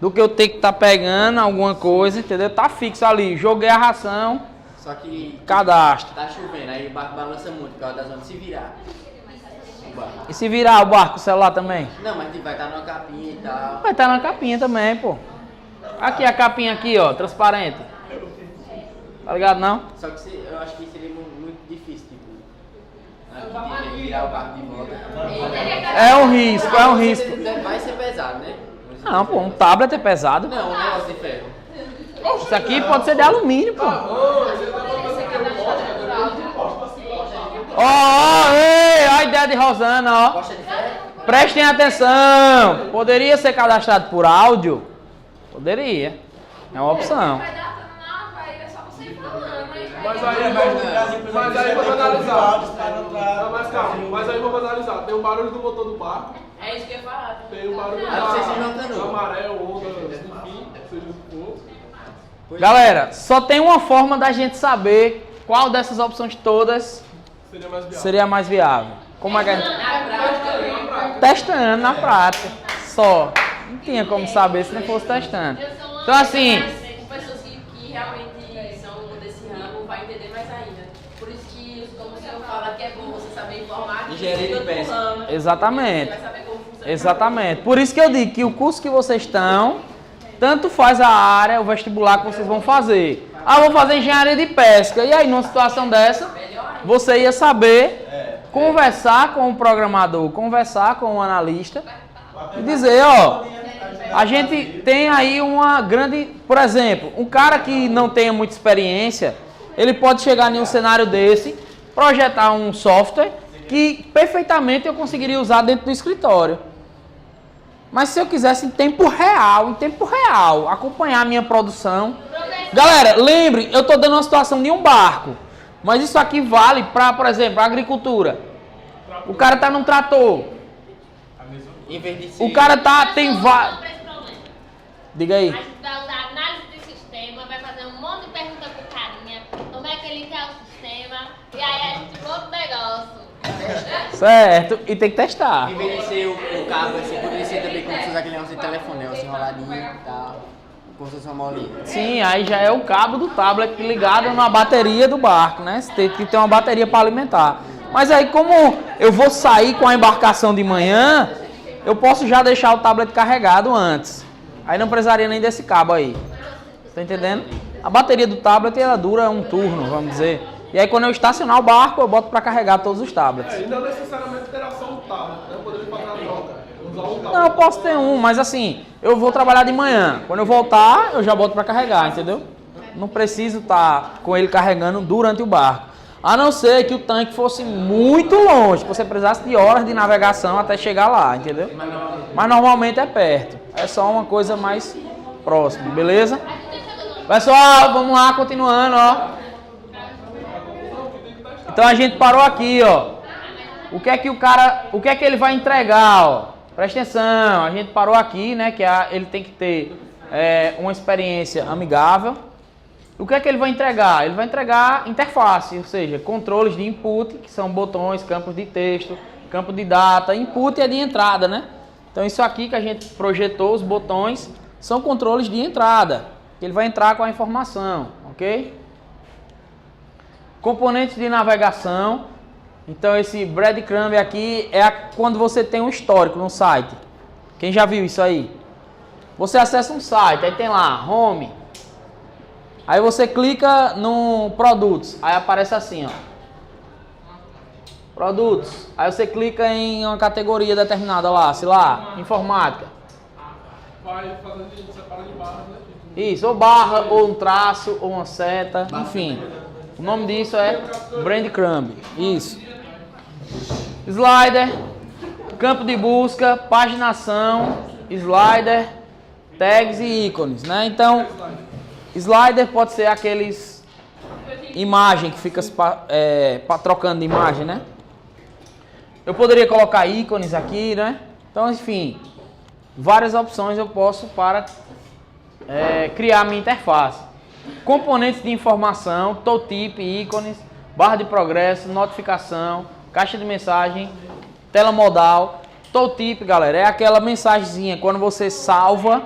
do que eu ter que estar pegando alguma coisa, entendeu? Tá fixo ali, joguei a ração, Só que cadastro. tá chovendo, aí o barco balança muito por causa das ondas se virar. O barco. E se virar o barco, o celular também? Não, mas vai estar numa capinha e tal. Vai estar na capinha também, pô. Aqui a capinha aqui, ó, transparente. Tá ligado não? Só que eu acho que seria muito difícil, tipo. Aqui tem que virar o barco de volta. É um risco, é um risco. Vai ser pesado, né? Não, pô, um tablet é pesado. Não, um negócio de ferro. Isso aqui pode ser de alumínio, pô. Ó, ei, a ideia de Rosana, ó. Gosta de ferro? Prestem atenção. Poderia ser cadastrado por áudio? Poderia. É uma opção. Vai dar tudo na vai, é só você ir falando. Mas aí vamos analisar. Não, mas calma, mas aí vamos analisar. Tem o barulho do motor do barco, É isso que eu ia falar. tem o barulho Ah, vocês se juntando. da maré, onda, enfim, seja o que for. Galera, só tem uma forma da gente saber qual dessas opções todas Seria mais viável. seria mais viável. Como é que a gente... prática. Testando na prática. Só. Não tinha como saber se não fosse testando. Então assim, Com pessoas que realmente são desse ramo, vai entender mais ainda. Por isso que, como o senhor fala, que é bom você saber informar. que Engenharia de estuda do pesca. ramo, exatamente. Você vai saber como funciona. Exatamente. Por isso que eu digo que o curso que vocês estão, tanto faz a área, o vestibular que vocês vão fazer. Vou fazer engenharia de pesca. E aí, numa situação dessa, você ia saber conversar com o programador, conversar com o analista e dizer, ó, a gente tem aí uma grande... Por exemplo, um cara que não tenha muita experiência, ele pode chegar em um cenário desse, projetar um software que perfeitamente eu conseguiria usar dentro do escritório. Mas se eu quisesse em tempo real, acompanhar a minha produção... Galera, lembre, eu estou dando uma situação de um barco, mas isso aqui vale para, por exemplo, a agricultura. O cara está num trator. Em vez de ser... O cara tem Diga aí. A gente vai usar análise de sistema, vai fazer um monte de perguntas pro carinha, como é que ele quer o sistema, e aí a gente monta o negócio. Certo, e tem que testar. Em vez de ser o cabo, assim, poderia ser também como se usar aquele negócio de telefone, né? Assim, enroladinho e tal. Como se fosse uma molinha. Sim, aí já é o cabo do tablet ligado na bateria do barco, né? Você tem que ter uma bateria para alimentar. Mas aí, como eu vou sair com a embarcação de manhã, eu posso já deixar o tablet carregado antes. Aí não precisaria nem desse cabo aí. Você tá entendendo? A bateria do tablet, ela dura um turno, vamos dizer. E aí, quando eu estacionar o barco, eu boto para carregar todos os tablets. E não necessariamente terá só um tablet, né? Eu poderia fazer a troca. Usar um tablet. Não, eu posso ter um, mas assim, eu vou trabalhar de manhã. Quando eu voltar, eu já boto para carregar, entendeu? Não preciso estar com ele carregando durante o barco. A não ser que o tanque fosse muito longe, que você precisasse de horas de navegação até chegar lá, entendeu? Mas normalmente é perto. É só uma coisa mais próxima, beleza? Pessoal, vamos lá, continuando, ó. Então a gente parou aqui, ó. O que é que ele vai entregar, ó? Presta atenção, a gente parou aqui, né? Que ele tem que ter uma experiência amigável. O que é que ele vai entregar? Ele vai entregar interface, ou seja, controles de input, que são botões, campos de texto, campo de data. Input é de entrada, né? Então isso aqui que a gente projetou, os botões, são controles de entrada. Ele vai entrar com a informação, ok? Componentes de navegação. Então esse breadcrumb aqui é quando você tem um histórico no site. Quem já viu isso aí? Você acessa um site, aí tem lá, home. Aí você clica no produtos, aí aparece assim, ó. Produtos. Aí você clica em uma categoria determinada lá, sei lá, informática. Vai fazendo, separa de barras, né? Isso, ou barra, ou um traço, ou uma seta, enfim. O nome disso é breadcrumb. Isso. Slider, campo de busca, paginação, slider, tags e ícones, né? Então, slider pode ser aqueles imagem que fica trocando de imagem, né? Eu poderia colocar ícones aqui, né? Então, enfim, várias opções eu posso para criar minha interface. Componentes de informação, tooltip, ícones, barra de progresso, notificação, caixa de mensagem, tela modal. Tooltip, galera, é aquela mensagenzinha quando você salva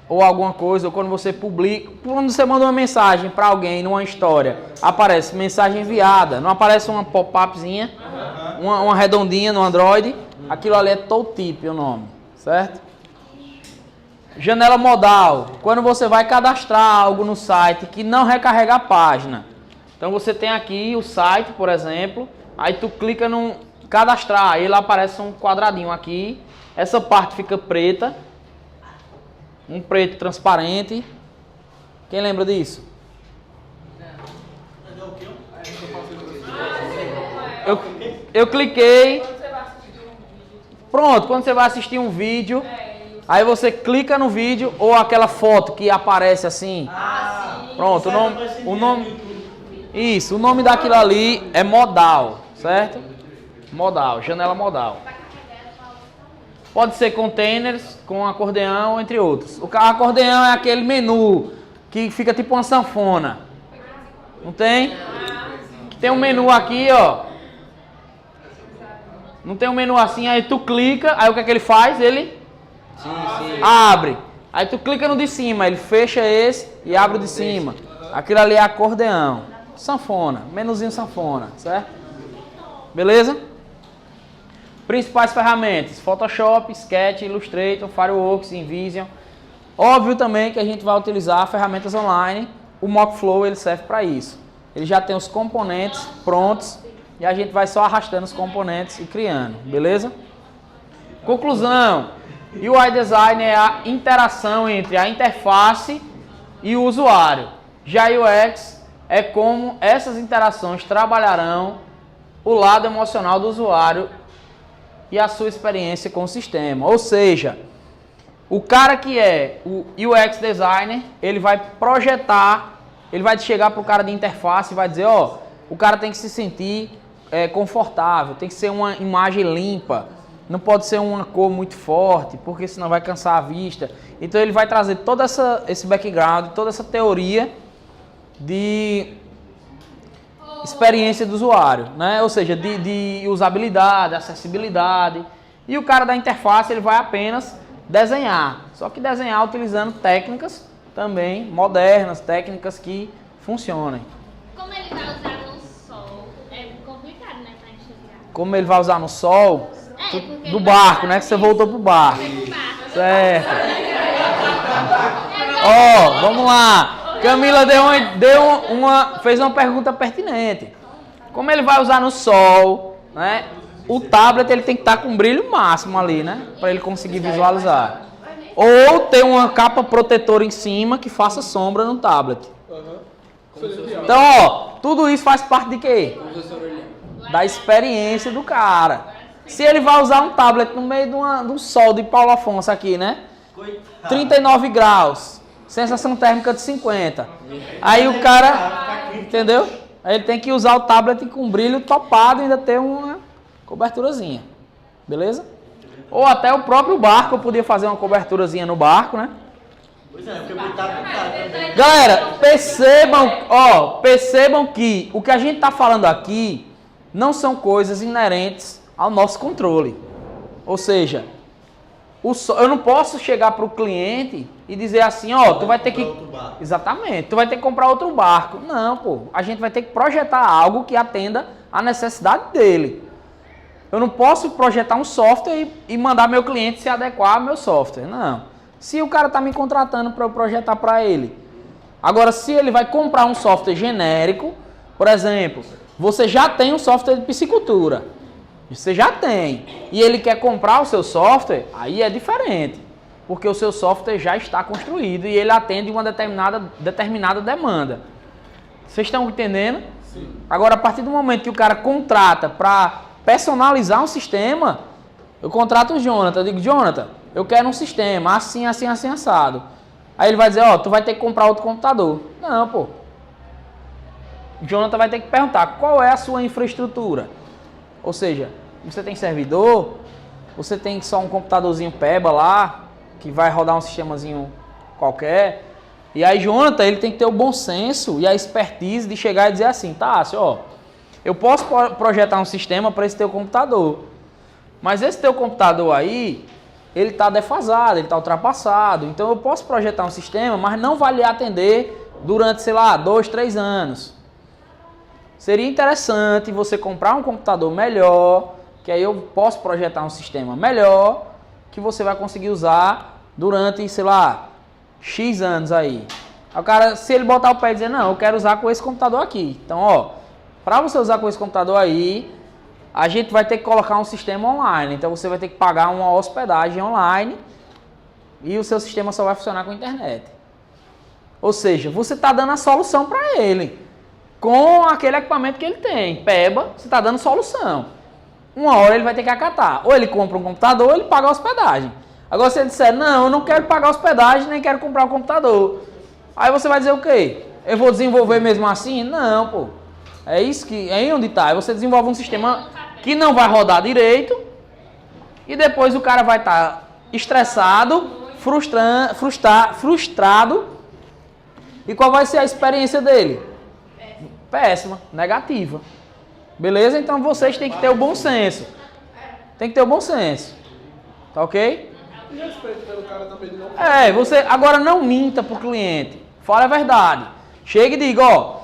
ou alguma coisa, ou quando você publica, quando você manda uma mensagem para alguém numa história, aparece mensagem enviada, não aparece uma pop-upzinha, uma redondinha no Android, aquilo ali é tooltip o nome, certo? Janela modal, quando você vai cadastrar algo no site que não recarrega a página. Então você tem aqui o site, por exemplo, aí tu clica no cadastrar, aí lá aparece um quadradinho aqui, essa parte fica preta, um preto transparente. Quem lembra disso? Eu cliquei. Pronto, quando você vai assistir um vídeo, aí você clica no vídeo ou aquela foto que aparece assim. Pronto, o nome isso, o nome daquilo ali é modal, certo? Modal, janela modal. Pode ser containers com acordeão, entre outros. O acordeão é aquele menu que fica tipo uma sanfona. Não tem? Tem um menu aqui, ó. Não tem um menu assim, aí tu clica, aí o que é que ele faz? Ele abre. Aí tu clica no de cima, ele fecha esse e abre o de cima. Aquilo ali é acordeão. Sanfona, menuzinho sanfona, certo? Beleza? Principais ferramentas: Photoshop, Sketch, Illustrator, Fireworks, InVision. Óbvio também que a gente vai utilizar ferramentas online. O Mockflow ele serve para isso. Ele já tem os componentes prontos e a gente vai só arrastando os componentes e criando, beleza? Conclusão: UI Design é a interação entre a interface e o usuário. Já UX é como essas interações trabalharão o lado emocional do usuário e a sua experiência com o sistema. Ou seja, o cara que é o UX designer, ele vai projetar, ele vai chegar para o cara de interface e vai dizer, ó, o cara tem que se sentir confortável, tem que ser uma imagem limpa, não pode ser uma cor muito forte, porque senão vai cansar a vista. Então ele vai trazer todo esse background, toda essa teoria de experiência do usuário, né? Ou seja, de usabilidade, acessibilidade. E o cara da interface ele vai apenas desenhar, só que desenhar utilizando técnicas também modernas, técnicas que funcionem. Como ele vai usar no sol, é complicado, né, pra enxergar. Como ele vai usar no sol? Porque Do ele barco, vai né? Que você voltou pro barco. Certo. Ó, Ó, vamos lá. Camila fez uma pergunta pertinente. Como ele vai usar no sol, né? O tablet ele tem que estar com brilho máximo ali, né? Para ele conseguir visualizar. Ou ter uma capa protetora em cima que faça sombra no tablet. Então, ó, tudo isso faz parte de quê? Da experiência do cara. Se ele vai usar um tablet no meio de um sol de Paulo Afonso aqui, né? 39 graus. Sensação térmica de 50. Aí o cara, entendeu? Aí ele tem que usar o tablet com brilho topado e ainda ter uma coberturazinha. Beleza? Ou até o próprio barco, eu podia fazer uma coberturazinha no barco, né? Pois é, porque eu botava pro cara também. Galera, percebam que o que a gente está falando aqui não são coisas inerentes ao nosso controle. Ou seja, eu não posso chegar para o cliente e dizer assim, ó, tu vai ter que... Exatamente, tu vai ter que comprar outro barco. Não, pô, a gente vai ter que projetar algo que atenda à necessidade dele. Eu não posso projetar um software e mandar meu cliente se adequar ao meu software. Não. Se o cara está me contratando para eu projetar para ele. Agora, se ele vai comprar um software genérico, por exemplo, você já tem um software de piscicultura. Você já tem. E ele quer comprar o seu software, aí é diferente. Porque o seu software já está construído e ele atende uma determinada demanda. Vocês estão entendendo? Sim. Agora, a partir do momento que o cara contrata para personalizar um sistema, eu contrato o Jonathan, eu digo, Jonathan, eu quero um sistema assim, assim, assim, assado. Aí ele vai dizer, ó, tu vai ter que comprar outro computador. Não, pô. O Jonathan vai ter que perguntar, qual é a sua infraestrutura? Ou seja, você tem servidor, você tem só um computadorzinho PEBA lá, que vai rodar um sistemazinho qualquer. E aí, Jonathan, ele tem que ter o bom senso e a expertise de chegar e dizer assim, Tássio, ó, eu posso projetar um sistema para esse teu computador, mas esse teu computador aí, ele está defasado, ele está ultrapassado. Então eu posso projetar um sistema, mas não vai lhe atender durante, sei lá, 2, 3 anos. Seria interessante você comprar um computador melhor, que aí eu posso projetar um sistema melhor, que você vai conseguir usar durante, sei lá, X anos aí. O cara, se ele botar o pé e dizer, não, eu quero usar com esse computador aqui. Então, ó, para você usar com esse computador aí, a gente vai ter que colocar um sistema online. Então você vai ter que pagar uma hospedagem online e o seu sistema só vai funcionar com a internet. Ou seja, você está dando a solução para ele. Com aquele equipamento que ele tem. PEBA, você está dando solução. Uma hora ele vai ter que acatar. Ou ele compra um computador ou ele paga a hospedagem. Agora se ele disser, não, eu não quero pagar a hospedagem, nem quero comprar um computador. Aí você vai dizer o quê? Eu vou desenvolver mesmo assim? Não, pô. É isso que, é aí onde está. Aí você desenvolve um sistema que não vai rodar direito e depois o cara vai estar estressado, frustrado. E qual vai ser a experiência dele? Péssima, negativa. Beleza? Então vocês têm que ter o bom senso. Tem que ter o bom senso. Tá ok? E respeito pelo cara também de não... Você agora não minta pro cliente. Fala a verdade. Chega e diga, ó,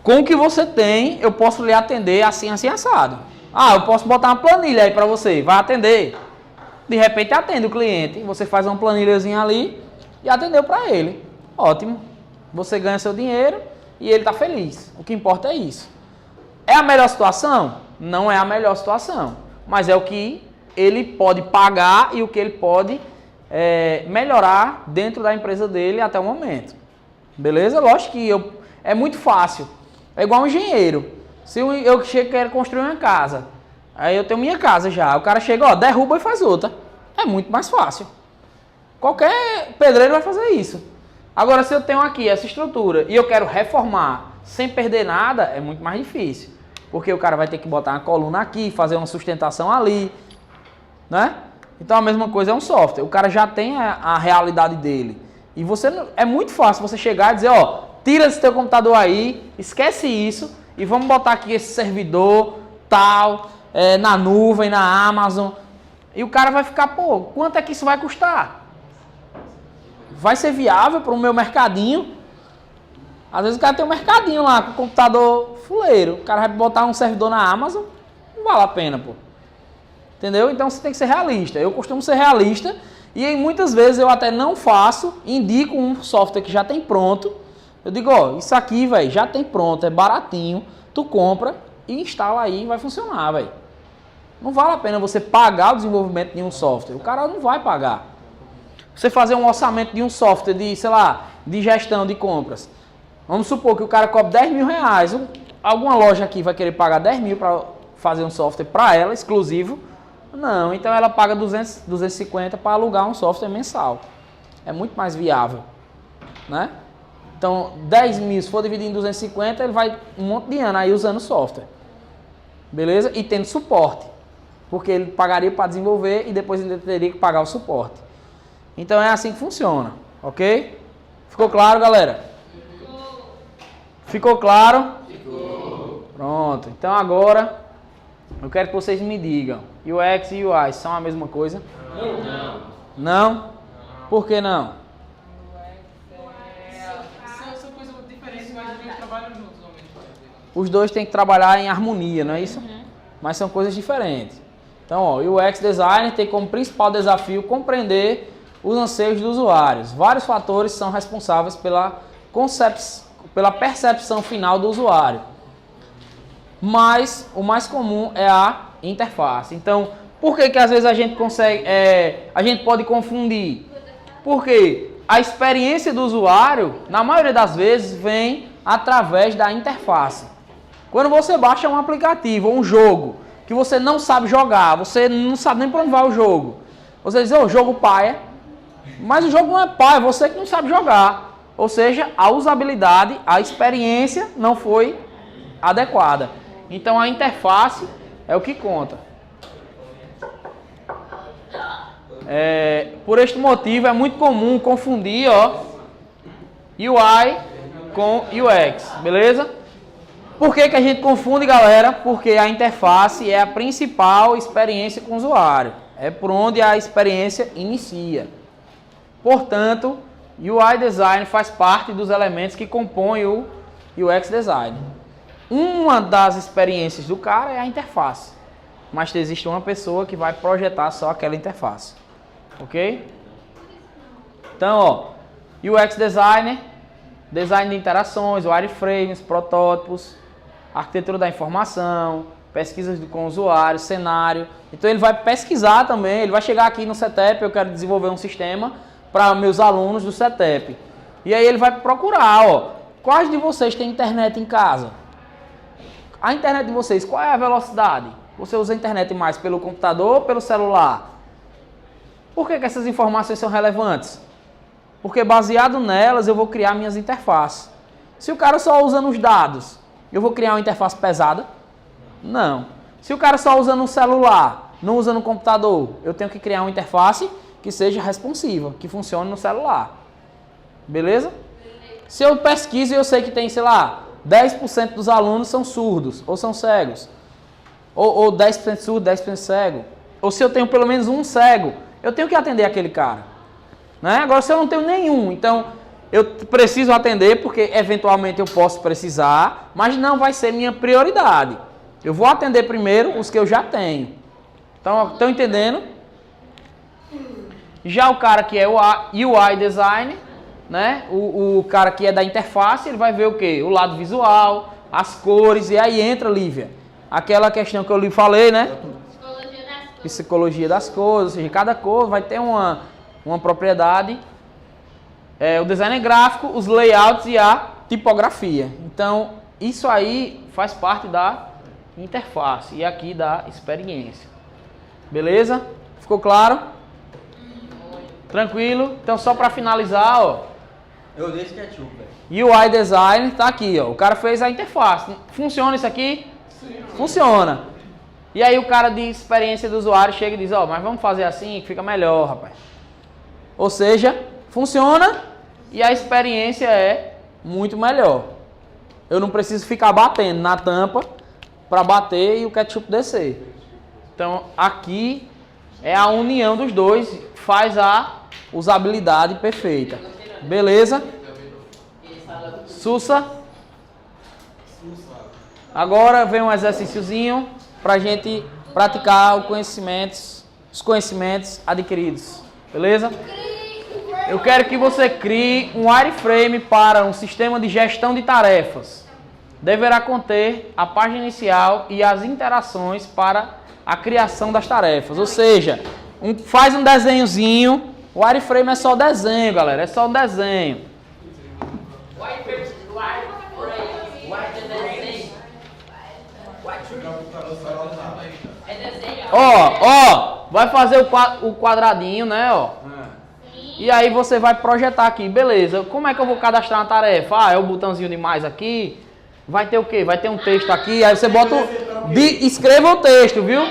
com o que você tem, eu posso lhe atender assim, assim, assado. Ah, eu posso botar uma planilha aí pra você, vai atender. De repente atende o cliente, você faz uma planilhazinha ali e atendeu pra ele. Ótimo. Você ganha seu dinheiro e ele tá feliz. O que importa é isso. É a melhor situação? Não é a melhor situação. Mas é o que ele pode pagar e o que ele pode melhorar dentro da empresa dele até o momento. Beleza? Lógico que é muito fácil. É igual um engenheiro. Se eu chego e quero construir uma casa, aí eu tenho minha casa já. O cara chega, ó, derruba e faz outra. É muito mais fácil. Qualquer pedreiro vai fazer isso. Agora, se eu tenho aqui essa estrutura e eu quero reformar sem perder nada, é muito mais difícil. Porque o cara vai ter que botar uma coluna aqui, fazer uma sustentação ali. né? Então a mesma coisa é um software. O cara já tem a realidade dele. E é muito fácil você chegar e dizer, ó, tira esse teu computador aí, esquece isso e vamos botar aqui esse servidor tal, na nuvem, na Amazon. E o cara vai ficar, pô, quanto é que isso vai custar? Vai ser viável para o meu mercadinho? Às vezes o cara tem um mercadinho lá com o computador fuleiro. O cara vai botar um servidor na Amazon, não vale a pena, pô. Entendeu? Então você tem que ser realista. Eu costumo ser realista e muitas vezes eu até não faço, indico um software que já tem pronto. Eu digo, ó, isso aqui, velho, já tem pronto, é baratinho. Tu compra e instala aí e vai funcionar, velho. Não vale a pena você pagar o desenvolvimento de um software. O cara não vai pagar. Você fazer um orçamento de um software de, sei lá, de gestão de compras. Vamos supor que o cara cobre 10 mil reais. Alguma loja aqui vai querer pagar 10 mil para fazer um software para ela, exclusivo. Não, então ela paga 250 para alugar um software mensal. É muito mais viável, né? Então, 10 mil, se for dividir em 250, ele vai um monte de ano aí usando o software. Beleza? E tendo suporte. Porque ele pagaria para desenvolver e depois ele teria que pagar o suporte. Então é assim que funciona, ok? Ficou claro, galera? Ficou claro? Ficou. Pronto. Então agora eu quero que vocês me digam. UX e UI são a mesma coisa? Não. Não? Por que não? São coisas diferentes, mas eles trabalham juntos. Os dois têm que trabalhar em harmonia, não é isso? Mas são coisas diferentes. Então, ó, o UX Designer tem como principal desafio compreender os anseios dos usuários. Vários fatores são responsáveis pela percepção final do usuário. Mas o mais comum é a interface. Então, por que às vezes a gente pode confundir? Porque a experiência do usuário, na maioria das vezes, vem através da interface. Quando você baixa um aplicativo ou um jogo que você não sabe jogar, você não sabe nem para onde vai o jogo, você diz, o jogo paia, mas o jogo não é paia, você que não sabe jogar. Ou seja, a usabilidade, a experiência não foi adequada. Então a interface é o que conta. Por este motivo é muito comum confundir UI com UX, beleza? Por que a gente confunde, galera? Porque a interface é a principal experiência com o usuário. É por onde a experiência inicia. Portanto, UI Design faz parte dos elementos que compõem o UX Design. Uma das experiências do cara é a interface. Mas existe uma pessoa que vai projetar só aquela interface. Ok? Então, UX Designer, design de interações, wireframes, protótipos, arquitetura da informação, pesquisas com o usuário, cenário. Então ele vai pesquisar também, ele vai chegar aqui no CETEP, eu quero desenvolver um sistema para meus alunos do CETEP. E aí ele vai procurar, quais de vocês têm internet em casa? A internet de vocês, qual é a velocidade? Você usa a internet mais pelo computador ou pelo celular? Por que essas informações são relevantes? Porque baseado nelas eu vou criar minhas interfaces. Se o cara só usa os dados, eu vou criar uma interface pesada? Não. Se o cara só usa no celular, não usa no computador, eu tenho que criar uma interface que seja responsiva, que funcione no celular. Beleza? Se eu pesquiso e eu sei que tem, sei lá, 10% dos alunos são surdos ou são cegos. Ou 10% surdo, 10% cego. Ou se eu tenho pelo menos um cego, eu tenho que atender aquele cara. Né? Agora, se eu não tenho nenhum, então eu preciso atender porque eventualmente eu posso precisar, mas não vai ser minha prioridade. Eu vou atender primeiro os que eu já tenho. Então, estão entendendo? Já o cara que é o UI Design, né? O cara que é da interface, ele vai ver o quê? O lado visual, as cores, e aí entra, Lívia, aquela questão que eu lhe falei, né? Psicologia das cores, ou seja, cada cor vai ter uma propriedade. O design gráfico, os layouts e a tipografia. Então, isso aí faz parte da interface e aqui da experiência. Beleza? Ficou claro? Tranquilo? Então, só para finalizar, Eu deixo ketchup, velho. UI Design tá aqui, O cara fez a interface. Funciona isso aqui? Sim. Funciona. E aí o cara de experiência do usuário chega e diz, ó, mas vamos fazer assim que fica melhor, rapaz. Ou seja, funciona e a experiência é muito melhor. Eu não preciso ficar batendo na tampa para bater e o ketchup descer. Então aqui é a união dos dois, faz a usabilidade perfeita. Beleza? Sussa. Agora vem um exercíciozinho para a gente praticar os conhecimentos adquiridos. Beleza? Eu quero que você crie um wireframe para um sistema de gestão de tarefas. Deverá conter a página inicial e as interações para a criação das tarefas. Ou seja, faz um desenhozinho. O wireframe é só desenho, galera. É só um desenho. Ó, vai fazer o quadradinho, né, ó. E aí você vai projetar aqui, beleza, como é que eu vou cadastrar uma tarefa? Ah, é o botãozinho de mais aqui, vai ter o quê? Vai ter um texto aqui, aí você bota, escreva o texto, viu?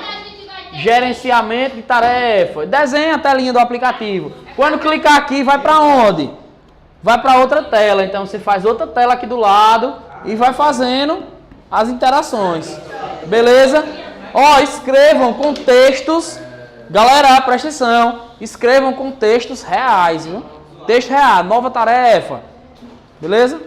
Gerenciamento de tarefa, desenha a telinha do aplicativo. Quando clicar aqui, vai para onde? Vai para outra tela, então você faz outra tela aqui do lado e vai fazendo as interações, beleza? Ó, escrevam com textos, galera, presta atenção, escrevam com textos reais, viu? Texto real, nova tarefa, beleza?